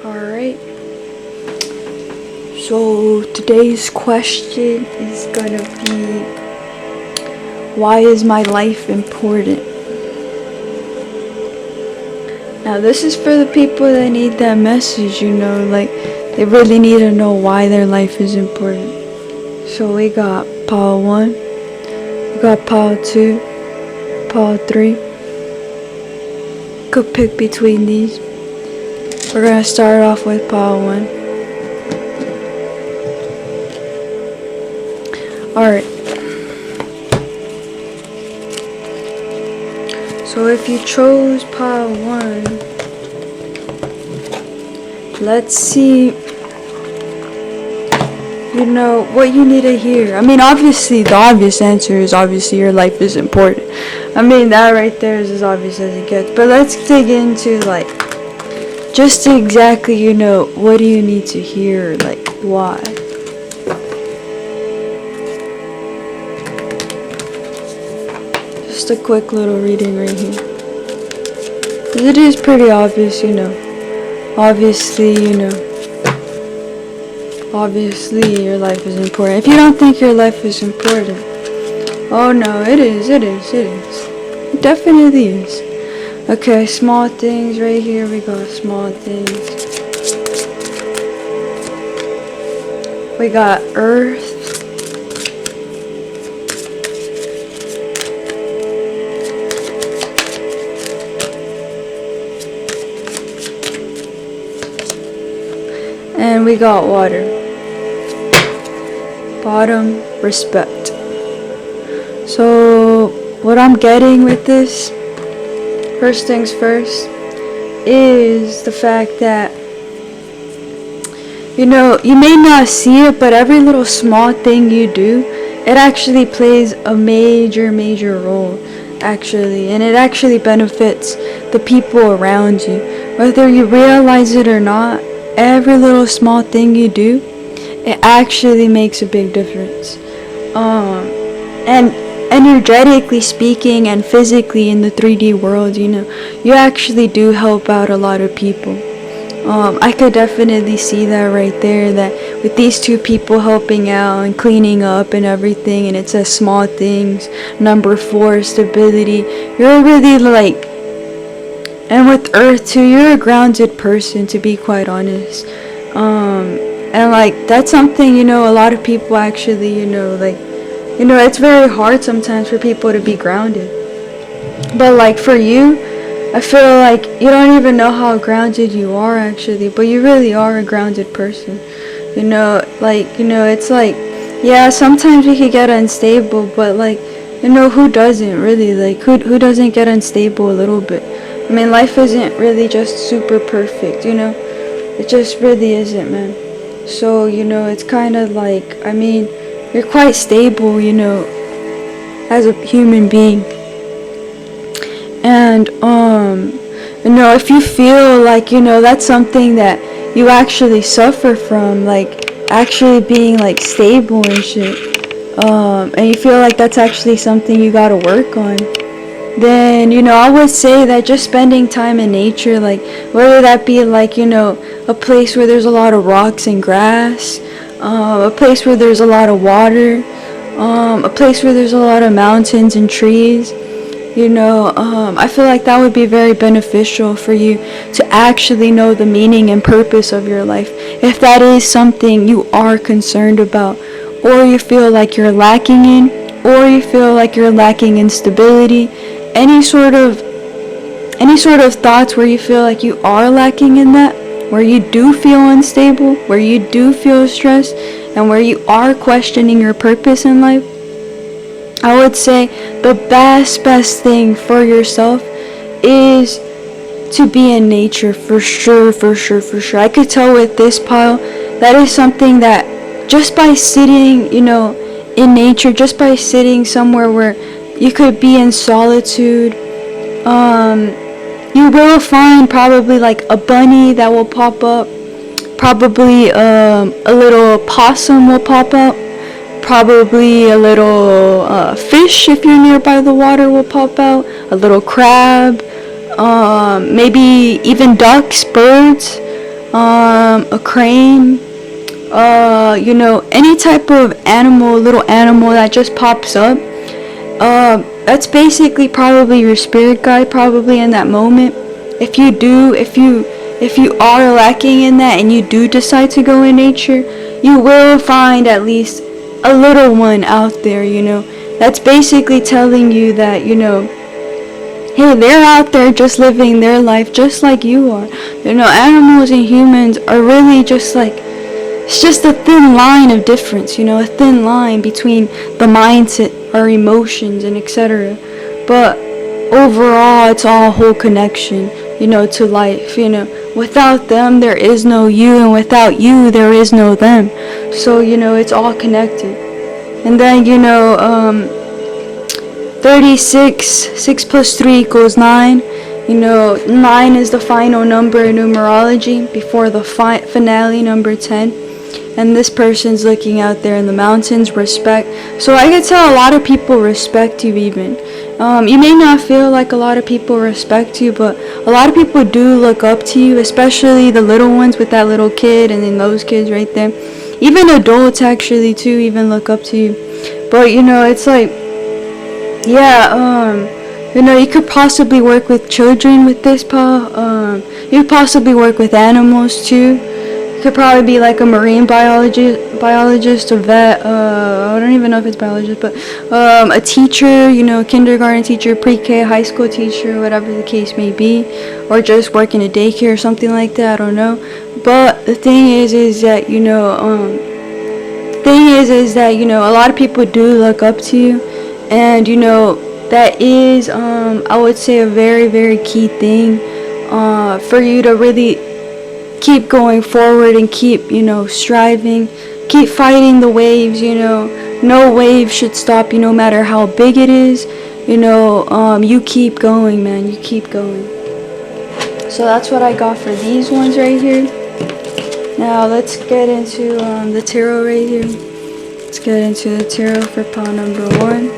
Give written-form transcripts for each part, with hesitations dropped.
Alright, so today's question is gonna be, why is my life important? Now this is for the people that need that message, like they really need to know why their life is important. So we got pile 1, we got pile 2, pile 3. Could pick between these. We're gonna start off with pile 1. Alright. So if you chose pile 1, let's see, what you need to hear. I mean, obviously, the obvious answer is obviously your life is important. I mean, that right there is as obvious as it gets. But let's dig into, just exactly, what do you need to hear, why? Just a quick little reading right here. It is pretty obvious, Obviously, your life is important. If you don't think your life is important, oh no, it is. It definitely is. Okay, small things right here. We got small things. We got earth. And we got water. Bottom, respect. So what I'm getting with this, first things first, is the fact that you may not see it, but every little small thing you do, it actually plays a major role, actually, and it actually benefits the people around you, whether you realize it or not. Every little small thing you do, it actually makes a big difference. And energetically speaking and physically in the 3D world, you actually do help out a lot of people. I could definitely see that right there, that with these two people helping out and cleaning up and everything, and it says small things, number 4, stability, you're really and with earth too, you're a grounded person, to be quite honest. And that's something, a lot of people actually, it's very hard sometimes for people to be grounded. But for you, I feel like you don't even know how grounded you are actually, but you really are a grounded person. It's yeah, sometimes we could get unstable, but who doesn't really? Who doesn't get unstable a little bit? I mean, life isn't really just super perfect, It just really isn't, man. So, it's kind of you're quite stable, as a human being. And, if you feel that's something that you actually suffer from, actually being, stable and shit, and you feel like that's actually something you gotta work on, then, I would say that just spending time in nature, whether that be a place where there's a lot of rocks and grass, a place where there's a lot of water, a place where there's a lot of mountains and trees, I feel like that would be very beneficial for you to actually know the meaning and purpose of your life. If that is something you are concerned about, or you feel like you're lacking in, or you feel like you're lacking in stability, any sort of thoughts where you feel like you are lacking in that, where you do feel unstable, where you do feel stressed, and where you are questioning your purpose in life, I would say the best thing for yourself is to be in nature, for sure. I could tell with this pile, that is something that just by sitting, in nature, just by sitting somewhere where you could be in solitude, you will find probably a bunny that will pop up, probably a little possum will pop up, probably a little fish, if you're nearby the water, will pop out, a little crab, maybe even ducks, birds, a crane, you know, any type of animal, little animal that just pops up. That's basically probably your spirit guide, probably in that moment. If you are lacking in that and you do decide to go in nature, you will find at least a little one out there, you know. That's basically telling you that, you know, hey, they're out there just living their life just like you are. You know, animals and humans are really just like, it's just a thin line of difference, you know, a thin line between the mindset, our emotions, and etc. But overall, it's all a whole connection, you know, to life, you know. Without them, there is no you, and without you, there is no them. So, you know, it's all connected. And then, you know, 36, 6 plus 3 equals 9. You know, 9 is the final number in numerology before the finale, number 10. And this person's looking out there in the mountains, respect. So I could tell a lot of people respect you even. You may not feel like a lot of people respect you, but a lot of people do look up to you, especially the little ones with that little kid and then those kids right there. Even adults actually too even look up to you. But you know, it's like, yeah, you know, you could possibly work with children with this, you could possibly work with animals too. You could probably be like a marine biologist or vet, I don't even know if it's biologist, but a teacher, you know, kindergarten teacher, pre-K, high school teacher, whatever the case may be, or just work in a daycare or something like that, I don't know. But the thing is that, you know, a lot of people do look up to you, and you know, that is, I would say, a very, very key thing, for you to really keep going forward and keep, you know, striving, keep fighting the waves, you know. No wave should stop you, no matter how big it is, you know. You keep going, man, you keep going. So that's what I got for these ones right here. Now let's get into the tarot right here. Let's get into the tarot for pile number 1.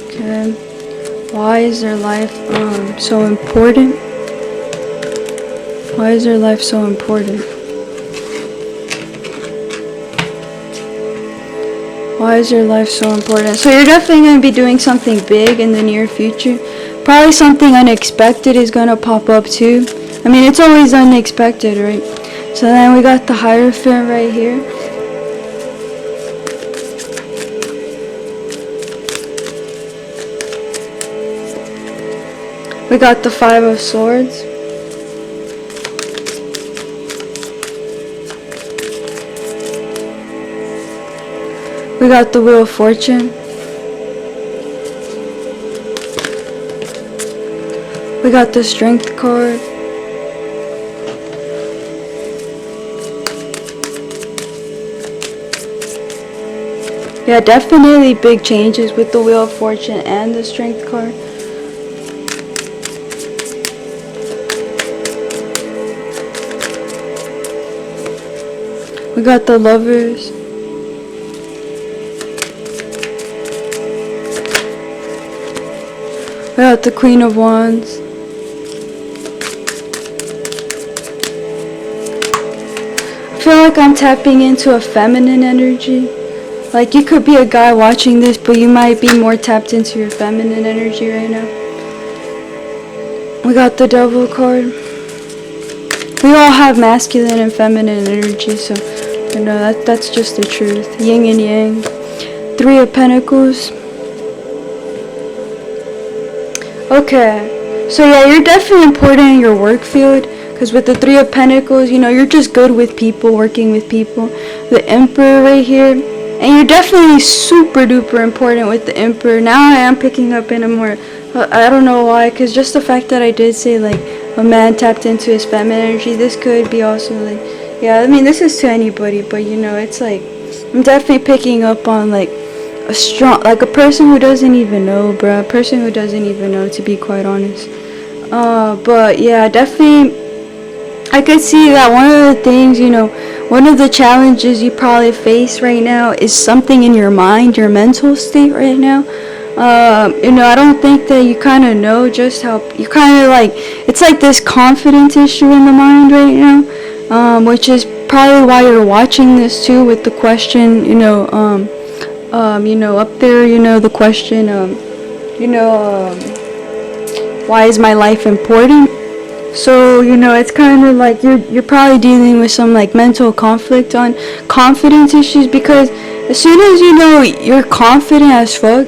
Okay. Why is their life so important? Why is their life so important? Why is your life so important? So you're definitely going to be doing something big in the near future. Probably something unexpected is going to pop up too. I mean, it's always unexpected, right? So then we got the Hierophant right here. We got the 5 of Swords. We got the Wheel of Fortune. We got the Strength card. Yeah, definitely big changes with the Wheel of Fortune and the Strength card. We got the Lovers. We got the Queen of Wands. I feel like I'm tapping into a feminine energy. Like, you could be a guy watching this, but you might be more tapped into your feminine energy right now. We got the Devil card. We all have masculine and feminine energy, so you know, that's just the truth. Yin and yang. 3 of Pentacles. Okay, so yeah, you're definitely important in your work field, because with the 3 of Pentacles, you know, you're just good with people, working with people. The Emperor right here, and you're definitely super duper important with the Emperor. Now I am picking up in a more, I don't know why, because just the fact that I did say like a man tapped into his feminine energy, this could be also like, yeah, I mean, this is to anybody, but you know, it's like, I'm definitely picking up on like a strong, like a person who doesn't even know, bruh, a person who doesn't even know, to be quite honest. But yeah, definitely, I could see that one of the things, you know, one of the challenges you probably face right now is something in your mind, your mental state right now. I don't think that you kind of know just how you kind of like. It's like this confidence issue in the mind right now, which is probably why you're watching this too with the question. Up there, the question. Why is my life important? So, it's kind of like you're probably dealing with some like mental conflict on confidence issues, because as soon as you're confident as fuck,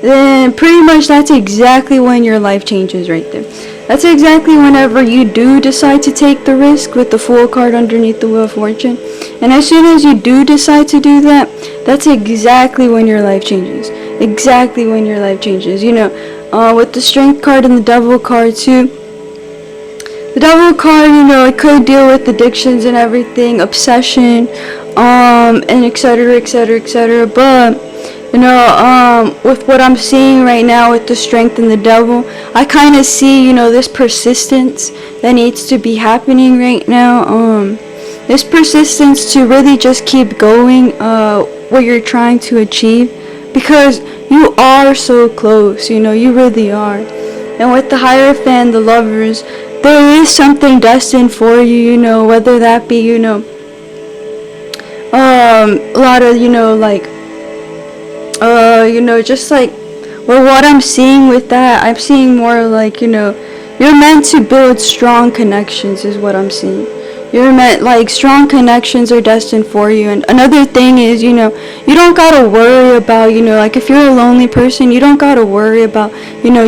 then pretty much that's exactly when your life changes right there. That's exactly whenever you do decide to take the risk with the Fool card underneath the Wheel of Fortune. And as soon as you do decide to do that, that's exactly when your life changes. Exactly when your life changes. With the Strength card and the Devil card too. The Devil card, it could deal with addictions and everything, obsession, and etc, etc, etc. But, with what I'm seeing right now with the Strength and the Devil, I kind of see, this persistence that needs to be happening right now. This persistence to really just keep going, what you're trying to achieve, because you are so close, you really are. And with the Hierophant, the Lovers, there is something destined for you, whether that be, a lot of, just like, well, what I'm seeing with that, I'm seeing more like, you're meant to build strong connections is what I'm seeing. You're meant, like, strong connections are destined for you. And another thing is, you don't gotta worry about, like, if you're a lonely person, you don't gotta worry about,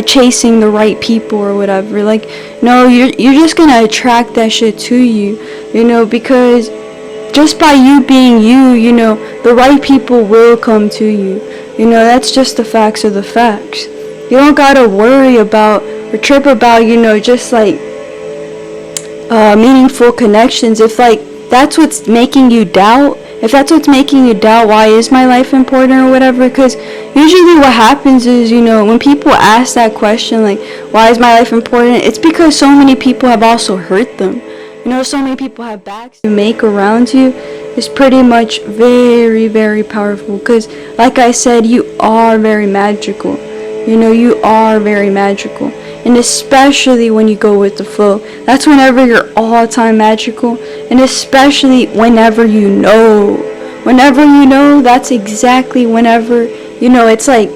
chasing the right people or whatever. Like, no, you're just gonna attract that shit to you, because just by you being you, the right people will come to you. That's just the facts of the facts. You don't gotta worry about or trip about, just like, meaningful connections. If like that's what's making you doubt, why is my life important or whatever, because usually what happens is, when people ask that question, like, why is my life important, it's because so many people have also hurt them. So many people have backs to make around you. Is pretty much very, very powerful, because like I said, you are very magical. You are very magical. And especially when you go with the flow, that's whenever you're all-time magical. And especially whenever you know, that's exactly whenever, it's like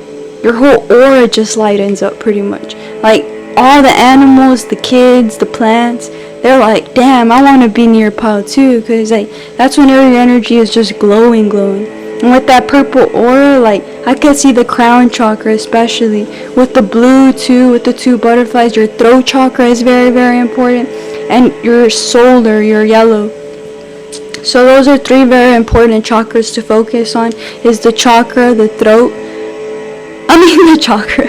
your whole aura just lightens up pretty much. Like all the animals, the kids, the plants, they're like, damn, I want to be near Pile too, because like that's whenever your energy is just glowing. And with that purple aura, like, I could see the crown chakra, especially with the blue too, with the two butterflies. Your throat chakra is very, very important, and your solar, your yellow. So those are three very important chakras to focus on. Is the chakra, the throat, the chakra,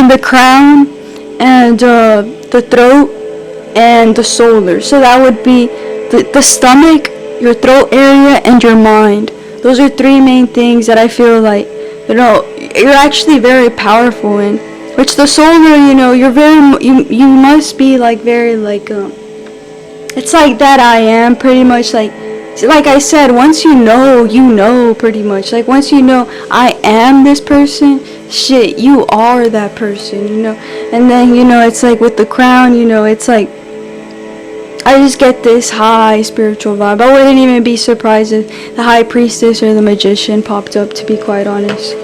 the crown, and the throat, and the solar. So that would be the stomach, your throat area, and your mind. Those are three main things that I feel like, you're actually very powerful in. Which the solar, you're very, you must be like very like, it's like that I am pretty much like I said, once you know pretty much. Like once you know I am this person, shit, you are that person, And then, it's like with the crown, it's like, I just get this high spiritual vibe. I wouldn't even be surprised if the High Priestess or the Magician popped up, to be quite honest.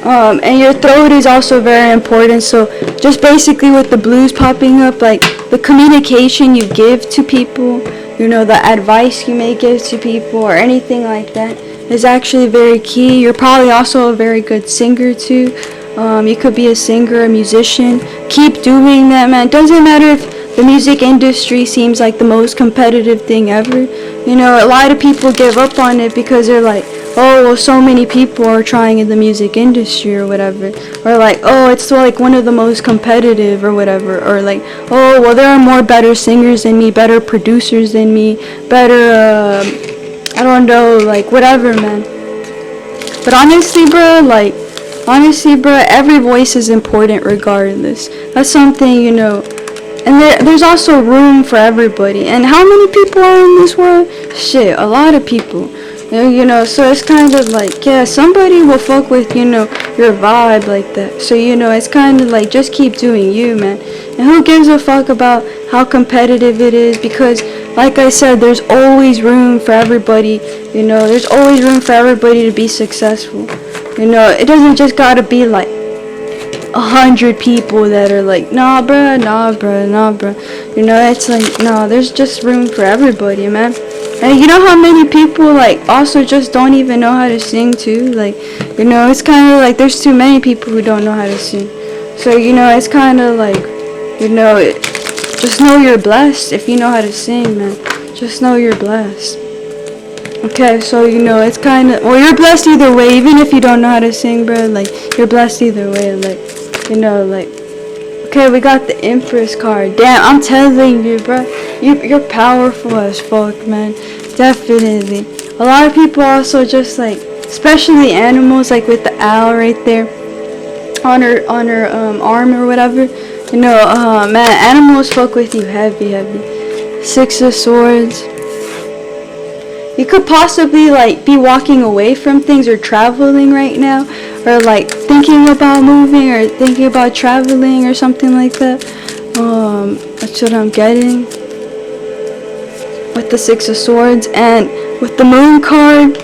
And your throat is also very important. So just basically with the blues popping up, like the communication you give to people, the advice you may give to people or anything like that is actually very key. You're probably also a very good singer too. You could be a singer, a musician. Keep doing that, man. Doesn't matter if the music industry seems like the most competitive thing ever. A lot of people give up on it because they're like, oh, well, so many people are trying in the music industry or whatever. Or like, oh, it's like one of the most competitive or whatever. Or like, oh, well, there are more better singers than me, better producers than me, better, I don't know, like, whatever, man. But honestly, bro, every voice is important regardless. That's something, And there's also room for everybody. And how many people are in this world? Shit, a lot of people. You know, so it's kind of like, yeah, somebody will fuck with, you know, your vibe like that. So, you know, it's kind of like, just keep doing you, man. And who gives a fuck about how competitive it is? Because, like I said, there's always room for everybody. You know, there's always room for everybody to be successful. You know, it doesn't just gotta be like 100 people that are like, nah, bruh, nah, bruh, nah, bruh. You know, it's like, no, there's just room for everybody, man. And you know how many people, like, also just don't even know how to sing, too? Like, you know, it's kind of like there's too many people who don't know how to sing. So, you know, it's kind of like, you know, just know you're blessed if you know how to sing, man. Just know you're blessed. Okay, so, you know, it's kind of, well, you're blessed either way, even if you don't know how to sing, bro. Like, you're blessed either way, like, you know, like, okay, we got the Empress card. Damn, I'm telling you, bro. You're powerful as fuck, man. Definitely. A lot of people also just like, especially animals, like with the owl right there on her arm or whatever. You know, man, animals fuck with you heavy, heavy. 6 of Swords. You could possibly like be walking away from things or traveling right now, or like thinking about moving or thinking about traveling or something like that. That's what I'm getting with the 6 of Swords. And with the Moon card,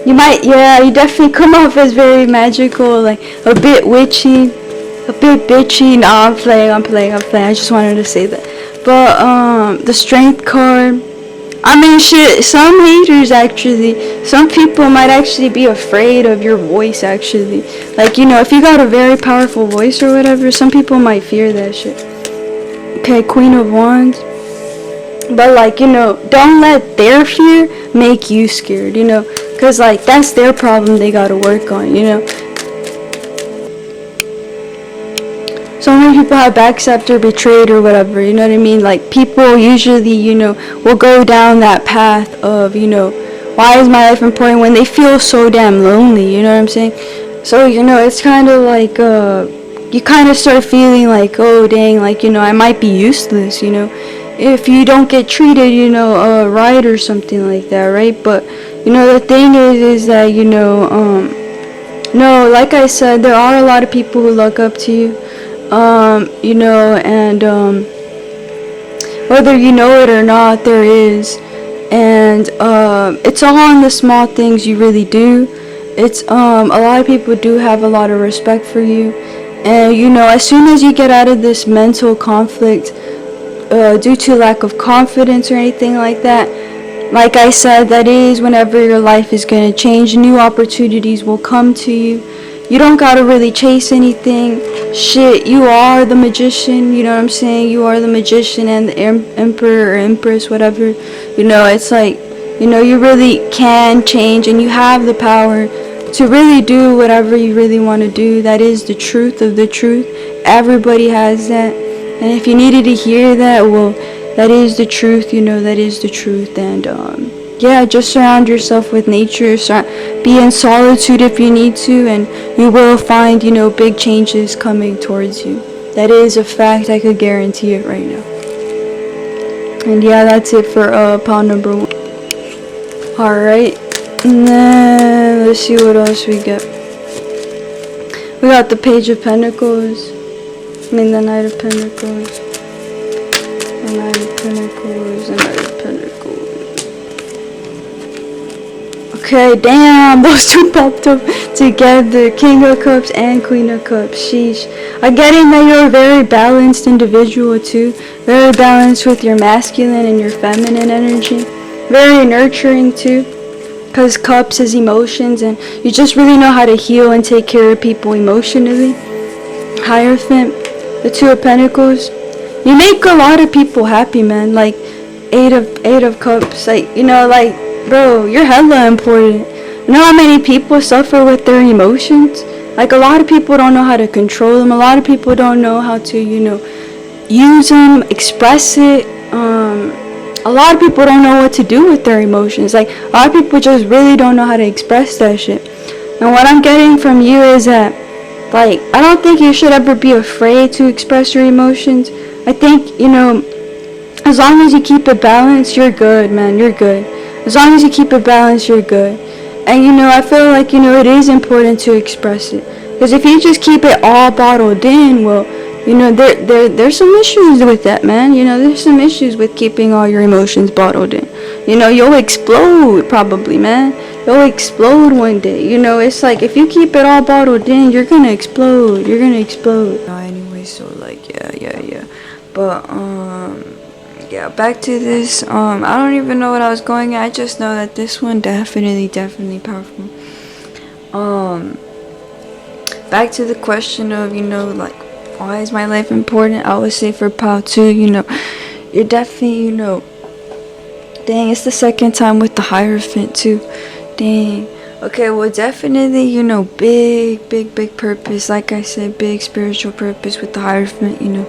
you might, yeah, you definitely come off as very magical, like a bit witchy, a bit bitchy. Nah, I'm playing. I just wanted to say that. But the Strength card, I mean, shit, some haters actually, some people might actually be afraid of your voice actually. Like, you know, if you got a very powerful voice or whatever, some people might fear that shit. Okay, Queen of Wands. But, like, you know, don't let their fear make you scared, you know. Because, like, that's their problem they gotta work on, you know. So many people have backstabbed or betrayed or whatever, you know what I mean? Like, people usually, you know, will go down that path of, you know, why is my life important when they feel so damn lonely, you know what I'm saying? So, you know, it's kind of like, you kind of start feeling like, oh, dang, like, you know, I might be useless, you know, if you don't get treated, you know, right or something like that, right? But, you know, the thing is that, you know, no, like I said, there are a lot of people who look up to you. You know, and whether you know it or not, there is, and it's all on the small things you really do. It's a lot of people do have a lot of respect for you, and you know, as soon as you get out of this mental conflict due to lack of confidence or anything like that, like I said, that is whenever your life is going to change. New opportunities will come to you. You don't gotta really chase anything. Shit, you are the magician, you know what I'm saying? You are the magician and the emperor or empress, whatever. You know, it's like, you know, you really can change and you have the power to really do whatever you really want to do. That is the truth of the truth. Everybody has that. And if you needed to hear that, well, that is the truth, you know, that is the truth. And, yeah, just surround yourself with nature. Be in solitude if you need to, and you will find, you know, big changes coming towards you. That is a fact. I could guarantee it right now. And yeah, that's it for pile number 1. Alright, and then let's see what else we get. We got the Page of Pentacles. The Knight of Pentacles. The Knight of Pentacles. The Knight of Pentacles. Okay, damn, those two popped up together. King of Cups and Queen of Cups. Sheesh. I'm getting that you're a very balanced individual too. Very balanced with your masculine and your feminine energy. Very nurturing too. Because Cups is emotions, and you just really know how to heal and take care of people emotionally. Hierophant, the Two of Pentacles. You make a lot of people happy, man. Like Eight of Cups. Like, you know, like, bro, you're hella important. You know how many people suffer with their emotions? Like, a lot of people don't know how to control them. A lot of people don't know how to, you know, use them, express it. A lot of people don't know what to do with their emotions. Like, a lot of people just really don't know how to express that shit. And what I'm getting from you is that, like, I don't think you should ever be afraid to express your emotions. I think, you know, as long as you keep it balanced, you're good, man. You're good. As long as you keep it balanced, you're good. And you know, I feel like, you know, it is important to express it. Because if you just keep it all bottled in, well, you know, there's some issues with that, man. You know, there's some issues with keeping all your emotions bottled in. You know, you'll explode probably, man. You'll explode one day. You know, it's like if you keep it all bottled in, you're gonna explode. You're gonna explode. Anyway, so like, yeah. But, yeah, back to this. I don't even know what I was going at. I just know that this one definitely powerful. Back to the question of, you know, like, why is my life important? I would say for Pal too, you know, you're definitely, you know, dang, it's the second time with the Hierophant too. Dang. Okay, well, definitely, you know, big purpose. Like I said, big spiritual purpose with the Hierophant, you know.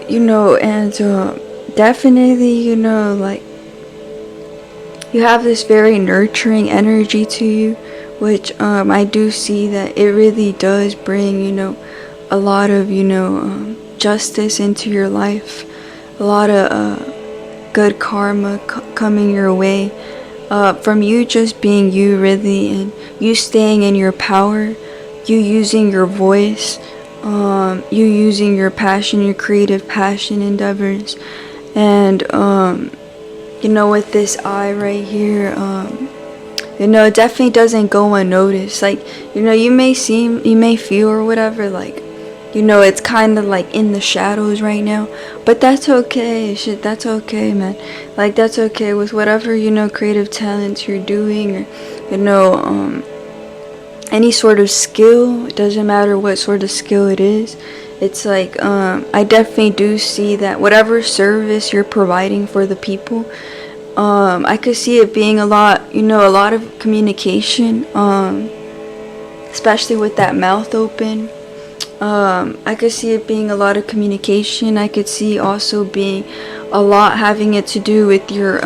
You know, and definitely, you know, like, you have this very nurturing energy to you, which I do see that it really does bring, you know, a lot of, you know, justice into your life, a lot of good karma coming your way, from you just being you, really, and you staying in your power, you using your voice, you using your passion, your creative passion endeavors. And you know, with this eye right here, you know, it definitely doesn't go unnoticed. Like, you know, you may feel or whatever, like, you know, it's kind of like in the shadows right now, but that's okay. Shit, that's okay, man. Like, that's okay with whatever, you know, creative talents you're doing, or, you know, any sort of skill. It doesn't matter what sort of skill it is. It's like, I definitely do see that whatever service you're providing for the people, I could see it being a lot, you know, a lot of communication, especially with that mouth open. I could see it being a lot of communication. I could see also being a lot having it to do with your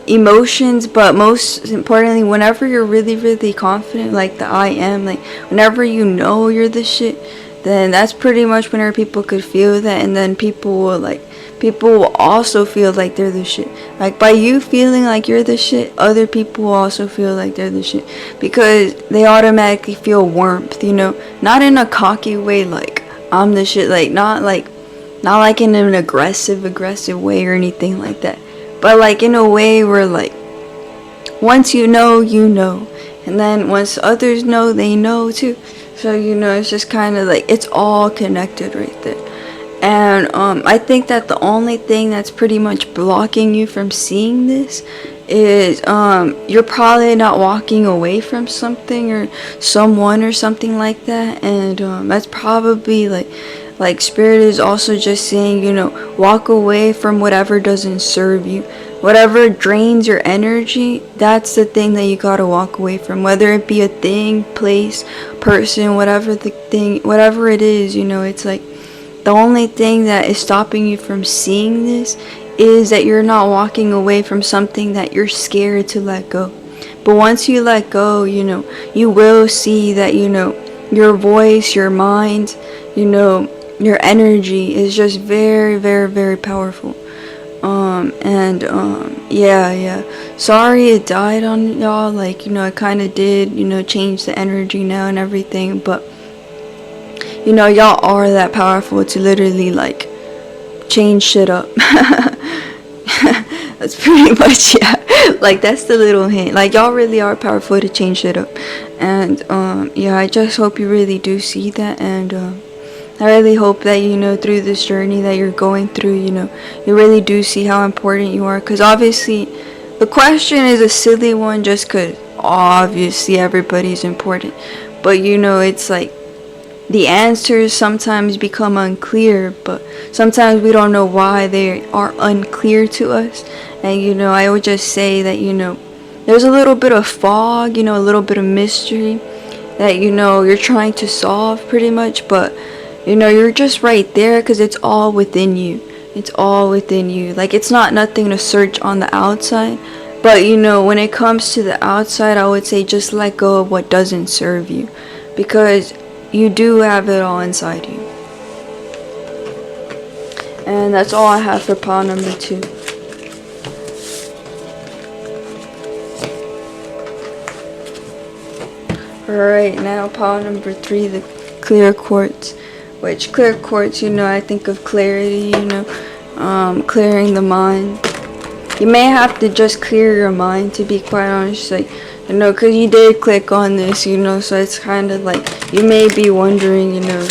emotions, but most importantly, whenever you're really confident, like the I am, like whenever you know you're the shit, then that's pretty much whenever people could feel that, and then people will also feel like they're the shit. Like, by you feeling like you're the shit, other people will also feel like they're the shit, because they automatically feel warmth, you know, not in a cocky way, like I'm the shit, like not like in an aggressive way or anything like that, but like in a way where, like, once you know, and then once others know, they know too. So, you know, it's just kind of like, it's all connected right there. And I think that the only thing that's pretty much blocking you from seeing this is you're probably not walking away from something or someone or something like that, and that's probably like spirit is also just saying, you know, walk away from whatever doesn't serve you, whatever drains your energy. That's the thing that you gotta walk away from, whether it be a thing, place, person, whatever it is, you know. It's like, the only thing that is stopping you from seeing this is that you're not walking away from something that you're scared to let go. But once you let go, you know, you will see that, you know, your voice, your mind, you know, your energy is just very powerful. Yeah. Sorry it died on y'all. Like, you know, it kind of did, you know, change the energy now and everything, but you know, y'all are that powerful to literally, like, change shit up. That's pretty much, yeah. Like, that's the little hint. Like, y'all really are powerful to change shit up. And, yeah, I just hope you really do see that. And, I really hope that, you know, through this journey that you're going through, you know, you really do see how important you are. Because obviously, the question is a silly one just because obviously everybody's important. But, you know, it's like, the answers sometimes become unclear, but sometimes we don't know why they are unclear to us. And, you know, I would just say that, you know, there's a little bit of fog, you know, a little bit of mystery that, you know, you're trying to solve pretty much, but, you know, you're just right there because it's all within you. It's all within you. Like, it's not nothing to search on the outside, but, you know, when it comes to the outside, I would say just let go of what doesn't serve you, because you do have it all inside you. And that's all I have for pile number 2. Alright, now pile number 3, the clear quartz. Which clear quartz, I think of clarity, clearing the mind. You may have to just clear your mind, to be quite honest, because you did click on this, so it's kind of like, you may be wondering, because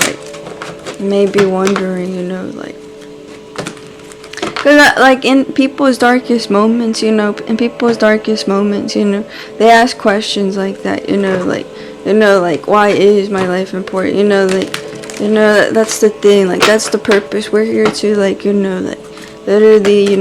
in people's darkest moments, they ask questions like that, why is my life important, that's the thing, that's the purpose. We're here to, literally,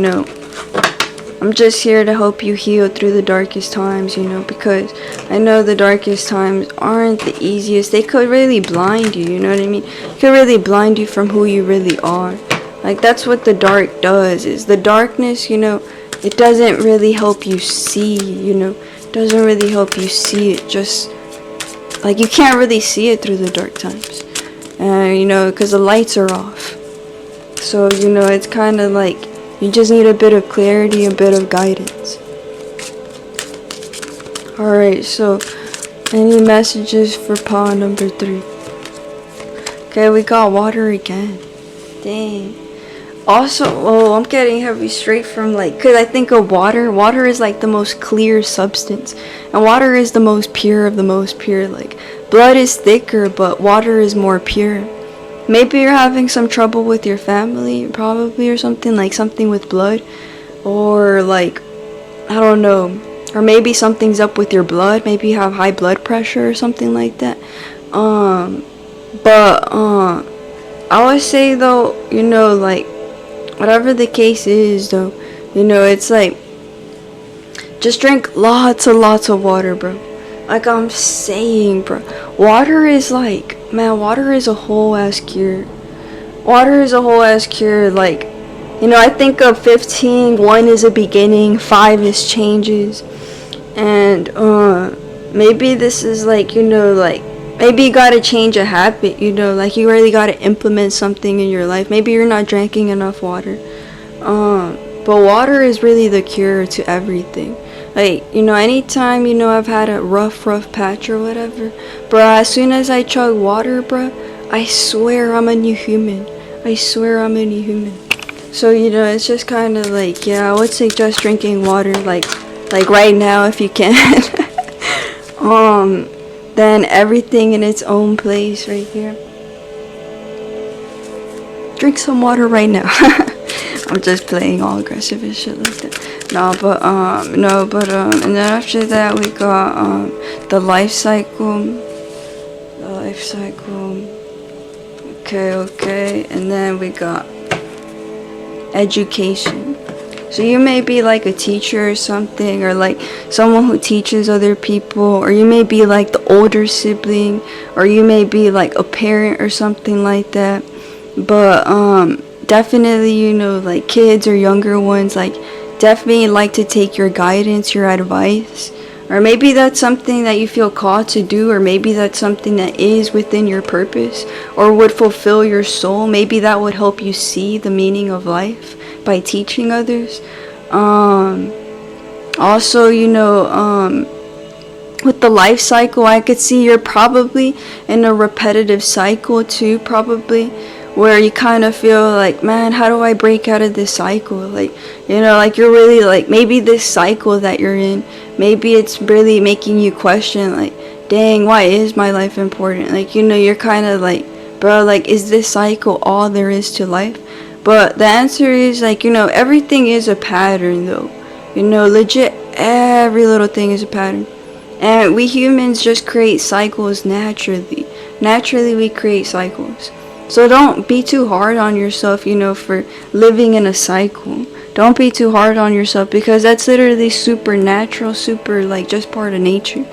I'm just here to help you heal through the darkest times, because I know the darkest times aren't the easiest. They could really blind you, you know what I mean? It could really blind you from who you really are. That's what the dark does, is the darkness, it doesn't really help you see, it doesn't really help you see it, just, you can't really see it through the dark times, because the lights are off. So, it's kind of like, you just need a bit of clarity, a bit of guidance. Alright, so, any messages for pile number 3? Okay, we got water again. Dang. Also, I'm getting heavy straight from, because I think of water. Water is, the most clear substance. And water is the most pure of the most pure. Blood is thicker, but water is more pure. Maybe you're having some trouble with your family, probably, or something, something with blood. Or, I don't know. Or maybe something's up with your blood. Maybe you have high blood pressure or something like that. I would say, though, whatever the case is, though, it's just drink lots and lots of water, bro. I'm saying, bro, water is water is a whole ass cure. Water is a whole ass cure. I think of 15, 1 is a beginning, 5 is changes, and maybe this is maybe you gotta change a habit, you really gotta implement something in your life. Maybe you're not drinking enough water. But water is really the cure to everything. Anytime, I've had a rough patch or whatever, bruh, as soon as I chug water, bruh, I swear I'm a new human. So, it's just kind of yeah, I would suggest drinking water, right now if you can. Then everything in its own place right here. Drink some water right now. I'm just playing all aggressive and shit like that. And then after that we got the life cycle. Okay, and then we got education. So you may be a teacher or something, or someone who teaches other people, or you may be the older sibling, or you may be a parent or something like that. But definitely, kids or younger ones, definitely to take your guidance, your advice. Or maybe that's something that you feel called to do, or maybe that's something that is within your purpose, or would fulfill your soul. Maybe that would help you see the meaning of life by teaching others. Also, with the life cycle, I could see you're probably in a repetitive cycle too, probably, where you kind of feel man, how do I break out of this cycle? You're really maybe this cycle that you're in, maybe it's really making you question dang, why is my life important? You're kind of bro, is this cycle all there is to life? But the answer is everything is a pattern, though. Legit, every little thing is a pattern. And we humans just create cycles naturally. Naturally, we create cycles. So don't be too hard on yourself, for living in a cycle. Don't be too hard on yourself, because that's literally supernatural, super, just part of nature.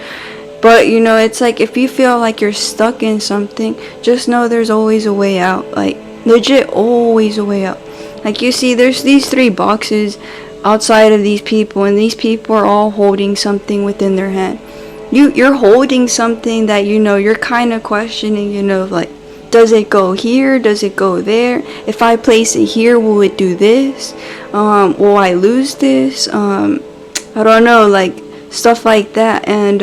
But, it's if you feel you're stuck in something, just know there's always a way out. Legit, always a way out. You see, there's these 3 boxes outside of these people, and these people are all holding something within their hand. You're holding something that, you're kind of questioning, does it go here? Does it go there? If I place it here, will it do this? Will I lose this? I don't know, stuff like that. And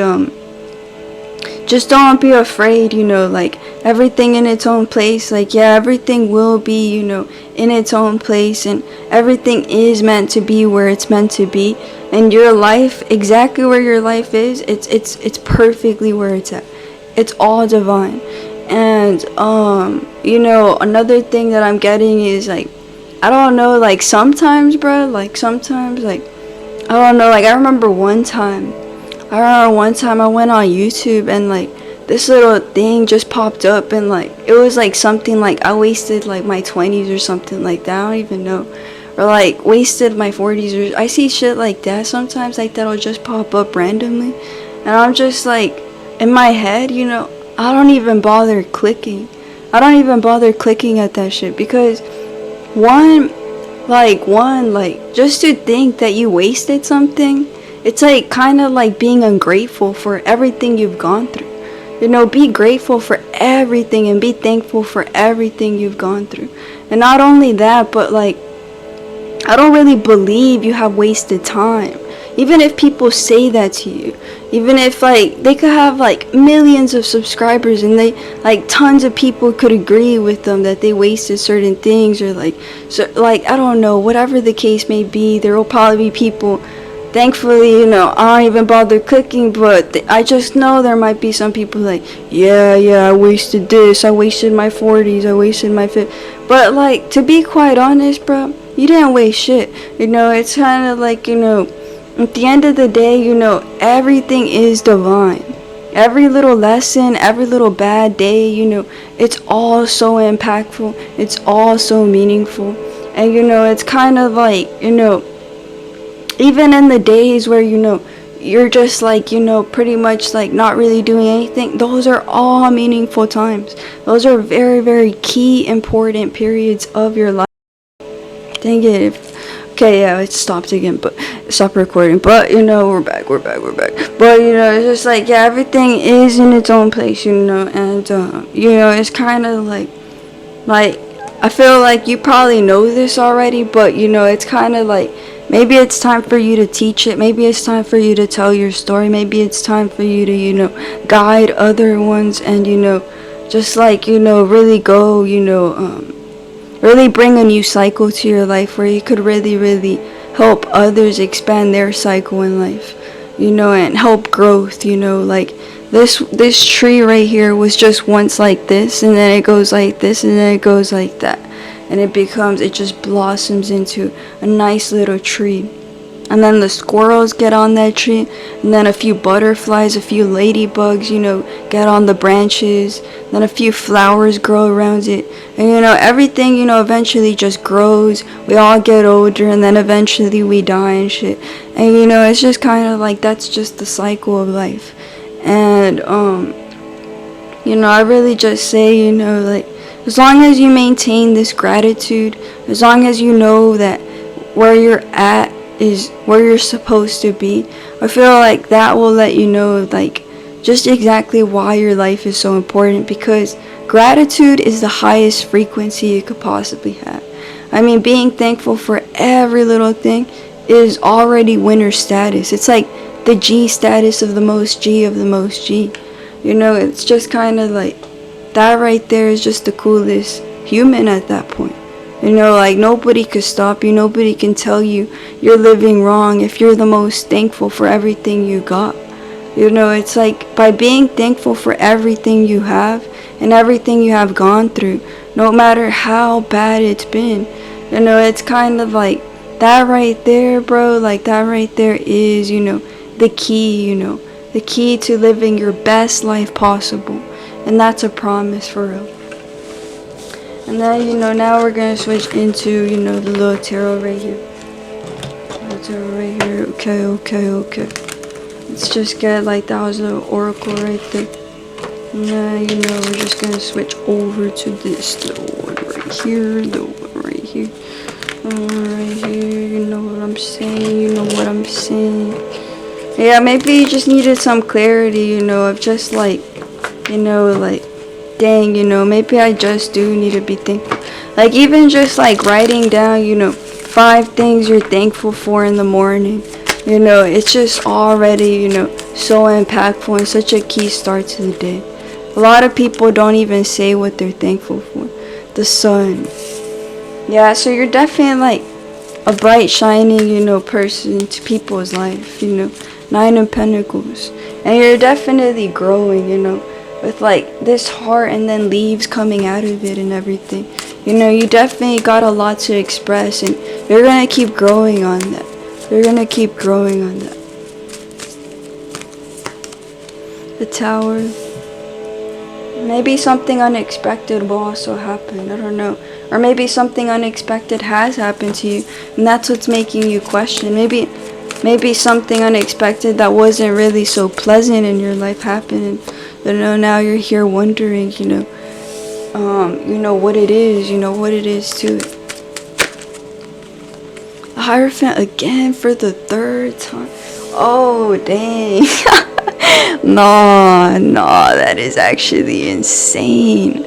just don't be afraid, like everything in its own place. Like, yeah, everything will be, in its own place, and everything is meant to be where it's meant to be. And your life, exactly where your life is, it's perfectly where it's at. It's all divine. And another thing that I'm getting is like, I don't know, like sometimes, bro, like sometimes, like I don't know, like I remember one time I went on YouTube, and like this little thing just popped up, and like it was like something like I wasted like my 20s or something like that. I don't even know. Or like wasted my 40s, or I see shit like that sometimes, like that'll just pop up randomly, and I'm just like in my head, I don't even bother clicking. I don't even bother clicking at that shit, because one, just to think that you wasted something, it's like kind of like being ungrateful for everything you've gone through. Be grateful for everything and be thankful for everything you've gone through. And not only that, but like, I don't really believe you have wasted time. Even if people say that to you, even if like they could have like millions of subscribers, and they like tons of people could agree with them that they wasted certain things, or like, so like I don't know, whatever the case may be, there will probably be people, thankfully, I don't even bother clicking, but I just know there might be some people like, yeah, I wasted this, I wasted my 40s, I wasted my 50s. But like, to be quite honest, bro, you didn't waste shit. It's kind of like, at the end of the day, everything is divine. Every little lesson, every little bad day, it's all so impactful. It's all so meaningful. And, it's kind of like, even in the days where, you're just like, pretty much like not really doing anything, those are all meaningful times. Those are very, very key, important periods of your life. Dang it. Okay, yeah, it stopped again, but stop recording. But we're back. But it's just like, yeah, everything is in its own place, and it's kind of like I feel like you probably know this already, but it's kind of like, maybe it's time for you to teach it. Maybe it's time for you to tell your story. Maybe it's time for you to guide other ones, and just like really go, really bring a new cycle to your life, where you could really, really help others expand their cycle in life, and help growth, like this tree right here was just once like this, and then it goes like this, and then it goes like that, and it just blossoms into a nice little tree. And then the squirrels get on that tree, and then a few butterflies, a few ladybugs, get on the branches, then a few flowers grow around it, and everything, eventually just grows. We all get older, and then eventually we die and shit. And it's just kind of like, that's just the cycle of life. And I really just say, like, as long as you maintain this gratitude, as long as you know that where you're at is where you're supposed to be, I feel like that will let you know, like, just exactly why your life is so important, because gratitude is the highest frequency you could possibly have. I mean, being thankful for every little thing is already winner status. It's like the G status of the most G of the most G. It's just kind of like, that right there is just the coolest human at that point. Like, nobody could stop you. Nobody can tell you you're living wrong if you're the most thankful for everything you got. It's like, by being thankful for everything you have and everything you have gone through, no matter how bad it's been, it's kind of like, that right there, bro, like, that right there is, the key, the key to living your best life possible. And that's a promise, for real. And then, now we're going to switch into, the little tarot right here. Little tarot right here. Okay. Let's just get, like, that was a little oracle right there. And then, we're just going to switch over to this little one right here. The one right here. Right here. You know what I'm saying. Yeah, maybe you just needed some clarity, of just, like, like, dang, maybe I just do need to be thankful. Like, even just like writing down, 5 things you're thankful for in the morning. You know, it's just already, you know, so impactful and such a key start to the day. A lot of people don't even say what they're thankful for. The sun. Yeah, so you're definitely like a bright, shining, you know, person to people's life, you know. 9 of Pentacles. And you're definitely growing, you know, with like this heart and then leaves coming out of it and everything. You know, you definitely got a lot to express, and you're gonna keep growing on that. You're gonna keep growing on that. The Tower. Maybe something unexpected will also happen. I don't know. Or maybe something unexpected has happened to you, and that's what's making you question. Maybe something unexpected that wasn't really so pleasant in your life happened, and you know, now you're here wondering, you know what it is, what it is to it. The Hierophant again for the 3rd time. Oh, dang. No, that is actually insane.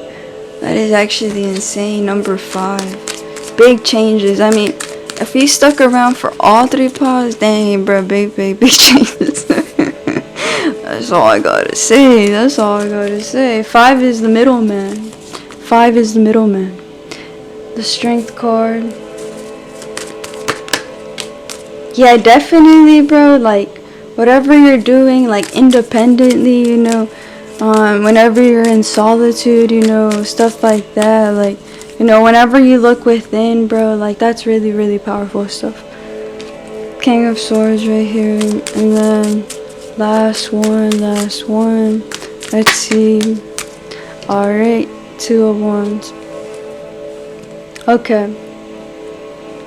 That is actually insane. Number 5. Big changes. I mean, if he stuck around for all 3 piles, dang, bro, big changes. That's all I gotta say. That's all I gotta say. 5 is the middleman. 5 is the middleman. The Strength card. Yeah, definitely, bro. Like, whatever you're doing, like, independently, you know, whenever you're in solitude, you know, stuff like that, like, you know, whenever you look within, bro, like, that's really, really powerful stuff. King of Swords right here, and then last one. Let's see. Alright, 2 of Wands.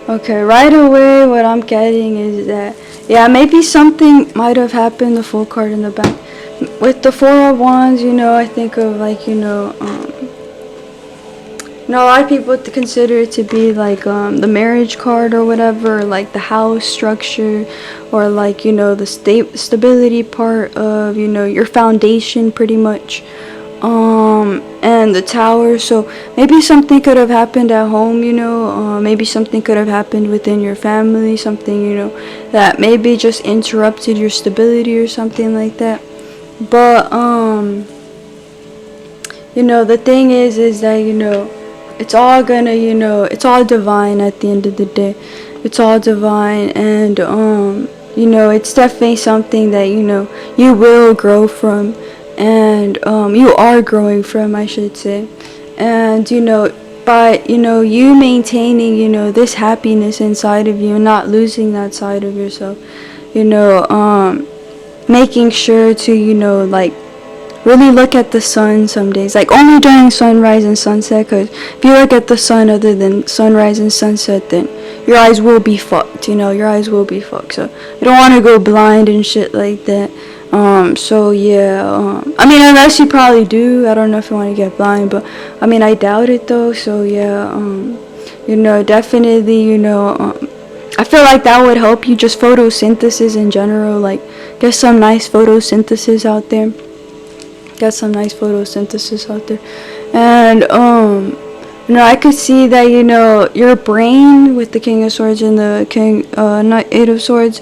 Okay, right away what I'm getting is that, yeah, maybe something might have happened, the Fool card in the back. With the 4 of Wands, you know, I think of like, a lot of people consider it to be like the marriage card or whatever, or like the house structure, or like, you know, the stability part of, you know, your foundation pretty much. And the Tower, so maybe something could have happened at home, you know, maybe something could have happened within your family, something, you know, that maybe just interrupted your stability or something like that. But, you know, the thing is that, you know, it's all gonna, you know, it's all divine at the end of the day. It's all divine, and, you know, it's definitely something that, you know, you will grow from, and, you are growing from, I should say. And, you know, by, you know, you maintaining, you know, this happiness inside of you and not losing that side of yourself, you know, making sure to, you know, like, really look at the sun some days, like only during sunrise and sunset, because if you look at the sun other than sunrise and sunset, then your eyes will be fucked, you know, your eyes will be fucked. So you don't want to go blind and shit like that. So yeah, I mean, unless you probably do, I don't know if you want to get blind, but I mean, I doubt it though. So yeah, you know, definitely, you know, I feel like that would help you, just photosynthesis in general, like get some nice photosynthesis out there. And you know, I could see that, you know, your brain with the King of Swords and the Eight of Swords,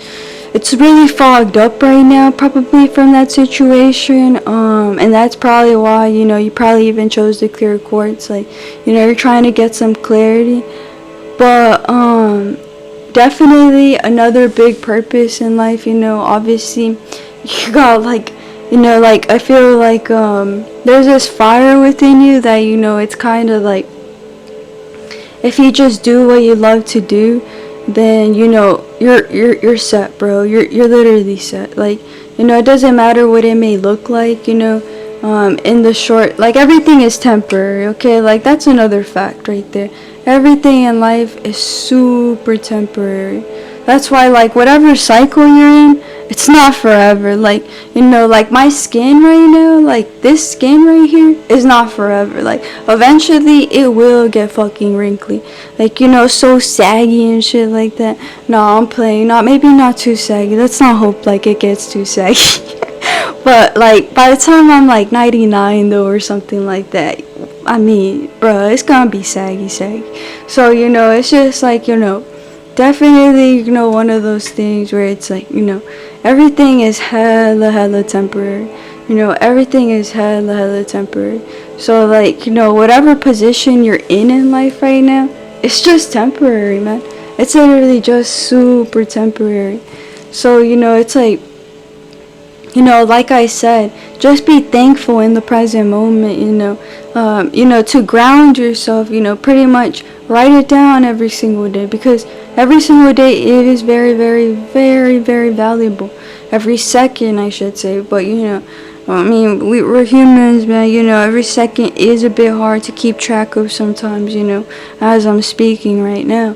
it's really fogged up right now, probably from that situation, and that's probably why, you know, you probably even chose the clear quartz, like, you know, you're trying to get some clarity. But definitely another big purpose in life, you know, obviously you got, like, you know, like, I feel like there's this fire within you that, you know, it's kind of like, if you just do what you love to do, then, you know, you're set, bro. You're literally set. Like, you know, it doesn't matter what it may look like, you know, in the short, like, everything is temporary, okay? Like, that's another fact right there. Everything in life is super temporary. That's why, like, whatever cycle you're in, it's not forever. Like, you know, like, my skin right now, like, this skin right here is not forever. Like, eventually it will get fucking wrinkly. Like, you know, so saggy and shit like that. No, I'm playing. Maybe not too saggy. Let's not hope, like, it gets too saggy. But, like, by the time I'm, like, 99, though, or something like that, I mean, bruh, it's gonna be saggy. So, you know, it's just, like, you know, definitely, one of those things where it's like, everything is hella temporary. Everything is hella temporary. So, like, whatever position you're in life right now, it's just temporary, man. It's literally just super temporary. So, it's like, like I said, just be thankful in the present moment, to ground yourself, pretty much write it down every single day, because every single day it is very valuable. Every second, I should say, but, I mean, we're humans, man, every second is a bit hard to keep track of sometimes, as I'm speaking right now.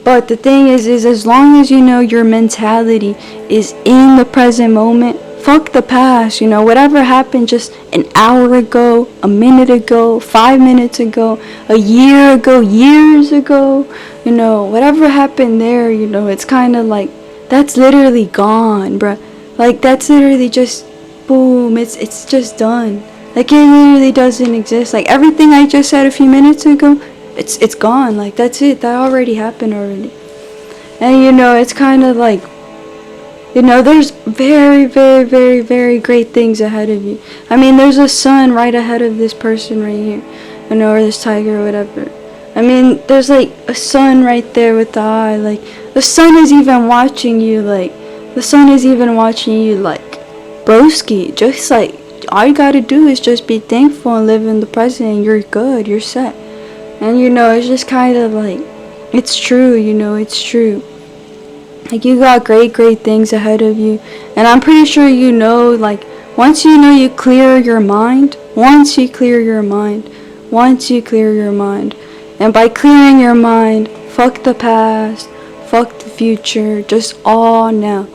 But the thing is as long as your mentality is in the present moment, fuck the past, whatever happened just an hour ago, a minute ago, 5 minutes ago, a year ago, years ago, whatever happened there, it's kind of like, that's literally gone, bruh. Like, that's literally just, boom, it's just done. Like, it literally doesn't exist. Like, everything I just said a few minutes ago, it's gone. Like, that's it. That already happened already. And it's kind of like, there's very great things ahead of you. I mean, there's a sun right ahead of this person right here, or this tiger or whatever. I mean, there's like a sun right there with the eye. Like, the sun is even watching you. Like, broski. Just like, all you gotta do is just be thankful and live in the present, and you're good. You're set. And it's just kind of like, it's true, it's true. Like, you got great things ahead of you. And I'm pretty sure like, once you clear your mind, and by clearing your mind, fuck the past, fuck the future, just all now,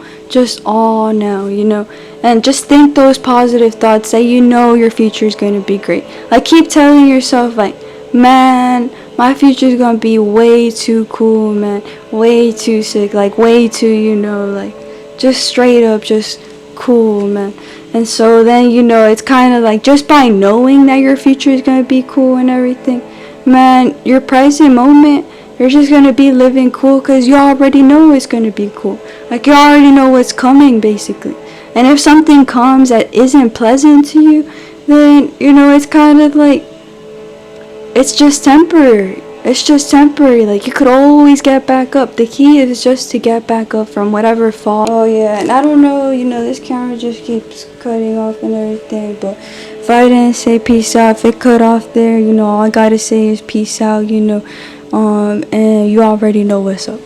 and just think those positive thoughts that your future is going to be great. Like, keep telling yourself, like, man, my future is going to be way too cool, man, way too sick, like, way too, like, just straight up, just cool, man. And so then, it's kind of like, just by knowing that your future is going to be cool and everything, man, your present moment, you're just going to be living cool, because you already know it's going to be cool. Like, you already know what's coming, basically. And if something comes that isn't pleasant to you, then, it's kind of like, it's just temporary. Like, you could always get back up. The key is just to get back up from whatever fall. Oh yeah, and I don't know, this camera just keeps cutting off and everything, but if I didn't say peace out, if it cut off there, all I gotta say is peace out, and you already know what's up.